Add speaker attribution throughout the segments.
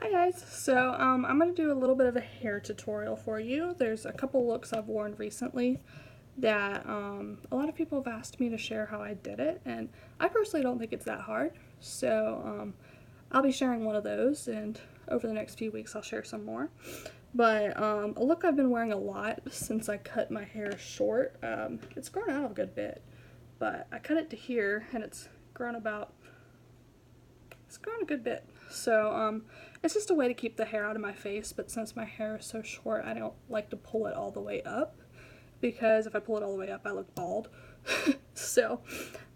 Speaker 1: Hi guys, so I'm going to do a little bit of a hair tutorial for you. There's a couple looks I've worn recently that a lot of people have asked me to share how I did it, and I personally don't think it's that hard. So I'll be sharing one of those, and over the next few weeks I'll share some more. But a look I've been wearing a lot since I cut my hair short, it's grown out a good bit, but I cut it to here and it's grown a good bit. So it's just a way to keep the hair out of my face, but since my hair is so short, I don't like to pull it all the way up, because if I pull it all the way up, I look bald. So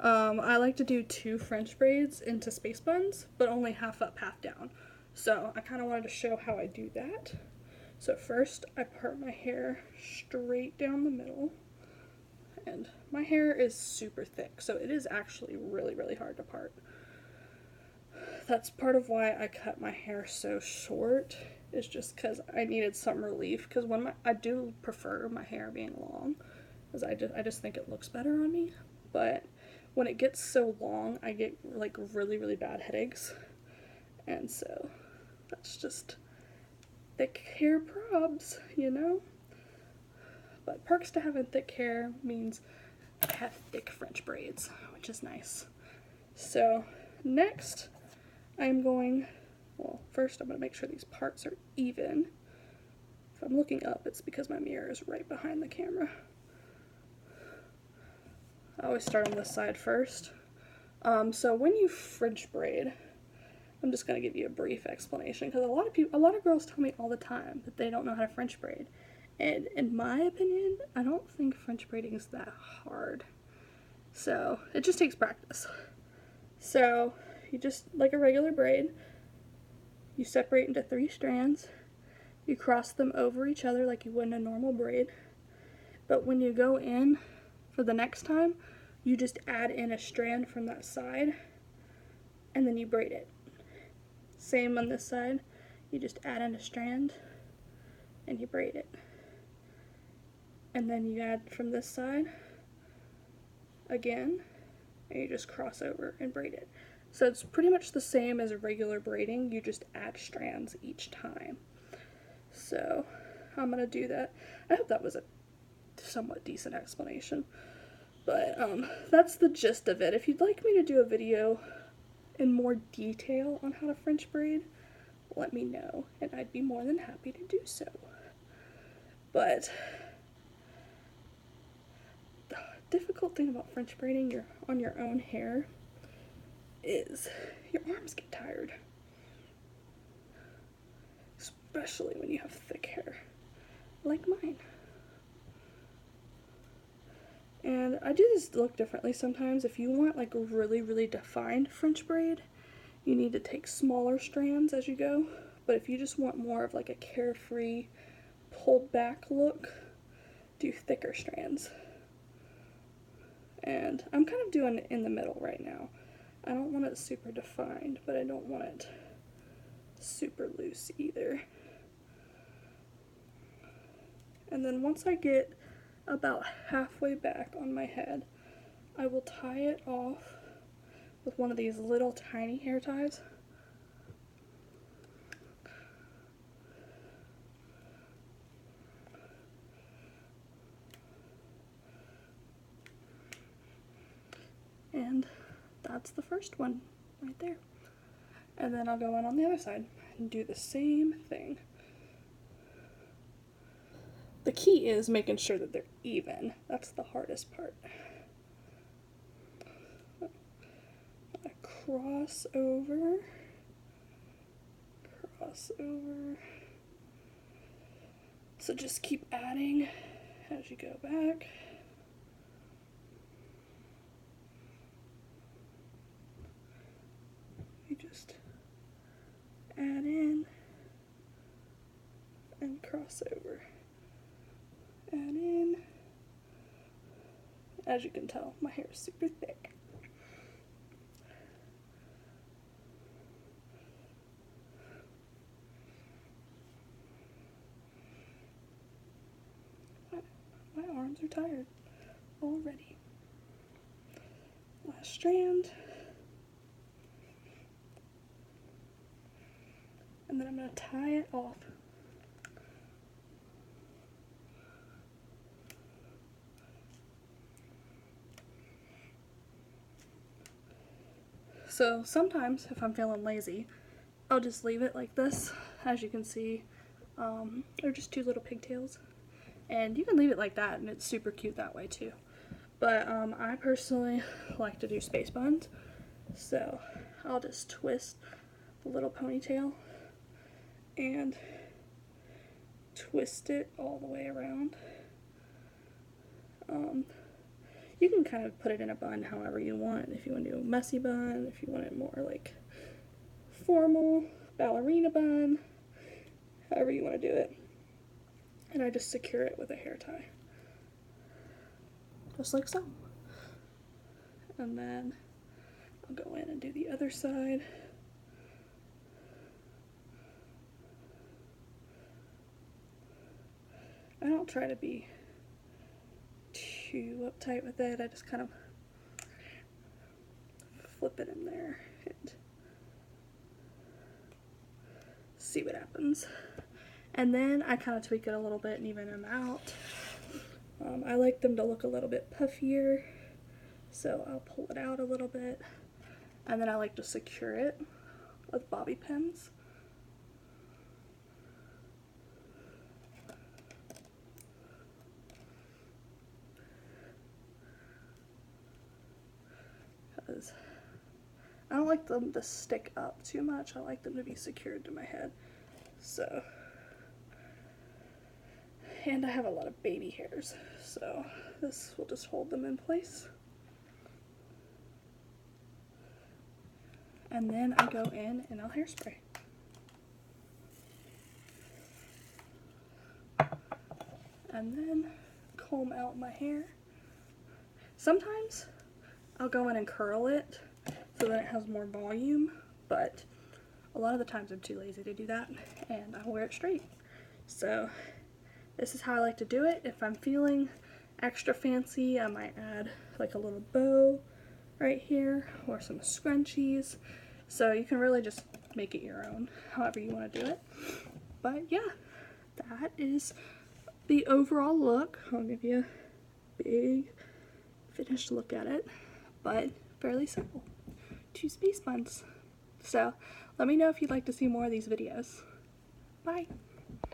Speaker 1: I like to do 2 French braids into space buns, but only half up, half down. So I kind of wanted to show how I do that. So first, I part my hair straight down the middle, and my hair is super thick, so it is actually really, really hard to part. That's part of why I cut my hair so short, is just because I needed some relief, because I do prefer my hair being long, because I just think it looks better on me, but when it gets so long, I get like really, really bad headaches, and so that's just thick hair probs, you know? But perks to having thick hair means I have thick French braids, which is nice. So next, first I'm going to make sure these parts are even. If I'm looking up, it's because my mirror is right behind the camera. I always start on this side first. So when you French braid, I'm just going to give you a brief explanation, because a lot of girls tell me all the time that they don't know how to French braid. And in my opinion, I don't think French braiding is that hard. So it just takes practice. So you just, like a regular braid, you separate into 3 strands. You cross them over each other like you would in a normal braid. But when you go in for the next time, you just add in a strand from that side, and then you braid it. Same on this side. You just add in a strand, and you braid it. And then you add from this side again, and you just cross over and braid it. So it's pretty much the same as a regular braiding, you just add strands each time. So I'm going to do that. I hope that was a somewhat decent explanation. But that's the gist of it. If you'd like me to do a video in more detail on how to French braid, let me know, and I'd be more than happy to do so. But the difficult thing about French braiding on your own hair is your arms get tired. Especially when you have thick hair, like mine. And I do this look differently sometimes. If you want like a really, really defined French braid, you need to take smaller strands as you go. But if you just want more of like a carefree, pulled back look, do thicker strands. And I'm kind of doing it in the middle right now. I don't want it super defined, but I don't want it super loose either. And then once I get about halfway back on my head, I will tie it off with one of these little tiny hair ties. And that's the first one right there. And then I'll go in on the other side and do the same thing. The key is making sure that they're even. That's the hardest part. I cross over, so just keep adding as you go back. You just add in and cross over. Add in. As you can tell, my hair is super thick. My arms are tired already. Last strand. and then I'm going to tie it off. So sometimes if I'm feeling lazy, I'll just leave it like this. As you can see, they're just two little pigtails, and you can leave it like that and it's super cute that way too. But I personally like to do space buns, so I'll just twist the little ponytail and twist it all the way around. You can kind of put it in a bun however you want. If you want to do a messy bun, if you want it more like formal, ballerina bun, however you want to do it. And I just secure it with a hair tie. Just like so. And then I'll go in and do the other side. I don't try to be too uptight with it. I just kind of flip it in there and see what happens. And then I kind of tweak it a little bit and even them out. I like them to look a little bit puffier, so I'll pull it out a little bit, and then I like to secure it with bobby pins. Because I don't like them to stick up too much. I like them to be secured to my head. So, and I have a lot of baby hairs, so this will just hold them in place. And then I go in and I'll hairspray. And then comb out my hair. Sometimes I'll go in and curl it so that it has more volume, but a lot of the times I'm too lazy to do that and I'll wear it straight. So this is how I like to do it. If I'm feeling extra fancy, I might add like a little bow right here or some scrunchies. So you can really just make it your own, however you want to do it. But yeah, that is the overall look. I'll give you a big finished look at it, but fairly simple. 2 space buns. So let me know if you'd like to see more of these videos. Bye.